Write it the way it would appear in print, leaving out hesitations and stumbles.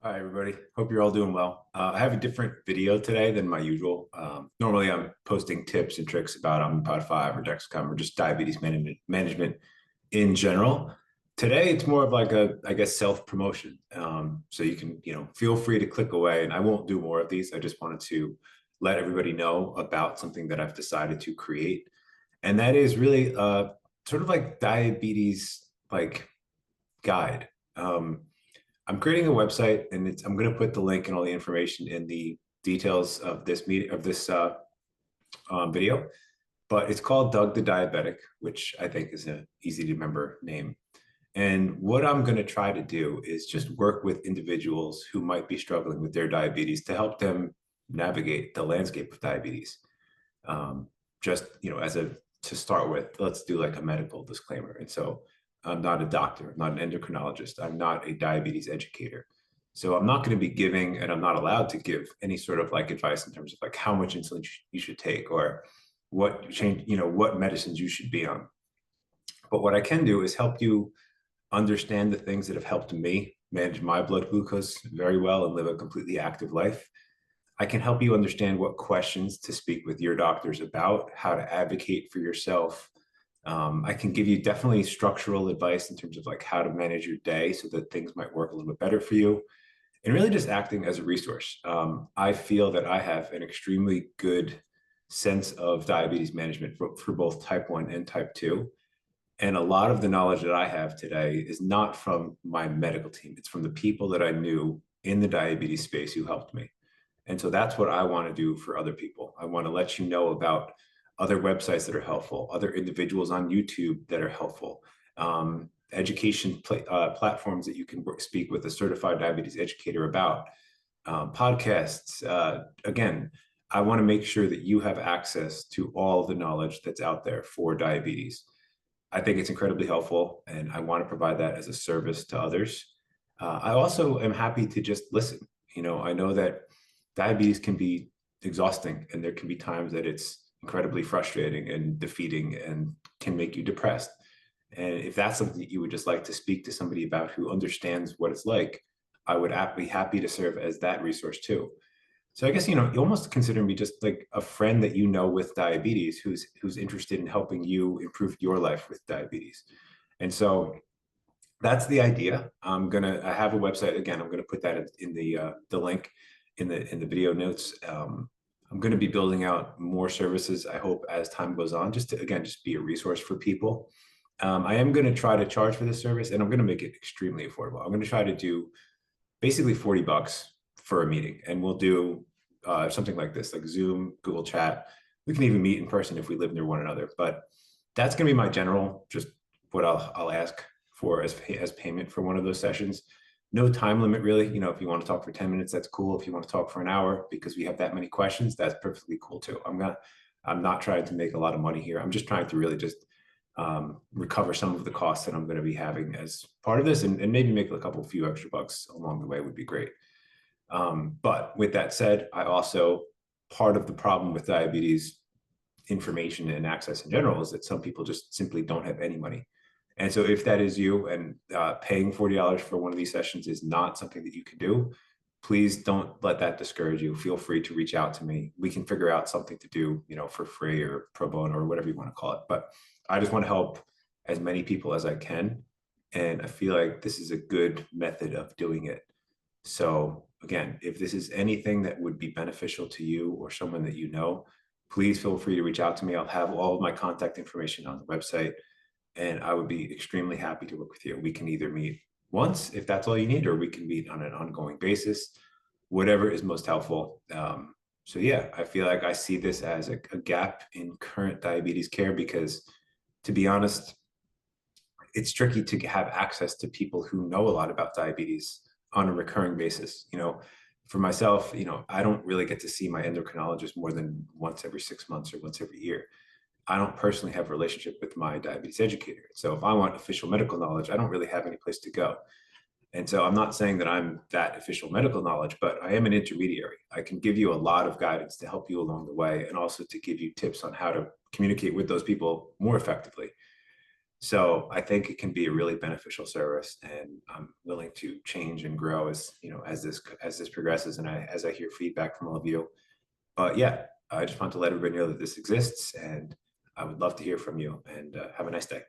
Hi, everybody. Hope you're all doing well. I have a different video today than my usual. Normally, I'm posting tips and tricks about Omnipod 5 or Dexcom or just diabetes management in general. Today, it's more of like I guess, self-promotion. So you can, feel free to click away, and I won't do more of these. I just wanted to let everybody know about something that I've decided to create, and that is really sort of like diabetes like guide. Um, I'm creating a website, and I'm going to put the link and all the information in the details of this video. But it's called Doug the Diabetic, which I think is an easy to remember name. And what I'm going to try to do is just work with individuals who might be struggling with their diabetes to help them navigate the landscape of diabetes. Um, just as a to start with, let's do like a medical disclaimer. And so I'm not a doctor, I'm not an endocrinologist, I'm not a diabetes educator. So I'm not going to be giving, and I'm not allowed to give any sort of like advice in terms of like how much insulin you should take or what change, what medicines you should be on. But what I can do is help you understand the things that have helped me manage my blood glucose very well and live a completely active life. I can help you understand what questions to speak with your doctors about, how to advocate for yourself. I can give you definitely structural advice in terms of like how to manage your day so that things might work a little bit better for you, and really just acting as a resource. I feel that I have an extremely good sense of diabetes management for both type 1 and type 2. And a lot of the knowledge that I have today is not from my medical team. It's from the people that I knew in the diabetes space who helped me. And so that's what I want to do for other people. I want to let you know about other websites that are helpful, other individuals on YouTube that are helpful, education platforms that you can speak with a certified diabetes educator about, podcasts. Again, I want to make sure that you have access to all the knowledge that's out there for diabetes. I think it's incredibly helpful, and I want to provide that as a service to others. I also am happy to just listen. I know that diabetes can be exhausting, and there can be times that it's incredibly frustrating and defeating and can make you depressed. And if that's something that you would just like to speak to somebody about who understands what it's like, I would be happy to serve as that resource too. So I guess you almost consider me just like a friend that with diabetes who's interested in helping you improve your life with diabetes. And so that's the idea. I have a website. Again, I'm gonna put that in the link in the video notes. I'm going to be building out more services, I hope, as time goes on, just to, again, just be a resource for people. I am going to try to charge for this service, and I'm going to make it extremely affordable. I'm going to try to do basically $40 for a meeting, and we'll do something like this, like Zoom, Google Chat. We can even meet in person if we live near one another. But that's going to be my general, just what I'll ask for as payment for one of those sessions. No time limit, really. If you want to talk for 10 minutes, that's cool. If you want to talk for an hour because we have that many questions, that's perfectly cool too. I'm not trying to make a lot of money here. I'm just trying to really just recover some of the costs that I'm going to be having as part of this, and maybe make a few extra bucks along the way would be great. But with that said, I also, part of the problem with diabetes information and access in general is that some people just simply don't have any money. And so if that is you, and paying $40 for one of these sessions is not something that you can do, please don't let that discourage you. Feel free to reach out to me. We can figure out something to do, for free or pro bono or whatever you want to call it. But I just want to help as many people as I can. And I feel like this is a good method of doing it. So again, if this is anything that would be beneficial to you or someone that please feel free to reach out to me. I'll have all of my contact information on the website, and I would be extremely happy to work with you. We can either meet once if that's all you need, or we can meet on an ongoing basis, whatever is most helpful. So yeah, I feel like I see this as a gap in current diabetes care because, to be honest, it's tricky to have access to people who know a lot about diabetes on a recurring basis. For myself, I don't really get to see my endocrinologist more than once every 6 months or once every year. I don't personally have a relationship with my diabetes educator. So if I want official medical knowledge, I don't really have any place to go. And so I'm not saying that I'm that official medical knowledge, but I am an intermediary. I can give you a lot of guidance to help you along the way, and also to give you tips on how to communicate with those people more effectively. So I think it can be a really beneficial service, and I'm willing to change and grow as as this progresses, and as I hear feedback from all of you. But yeah, I just want to let everybody know that this exists, and I would love to hear from you. And have a nice day.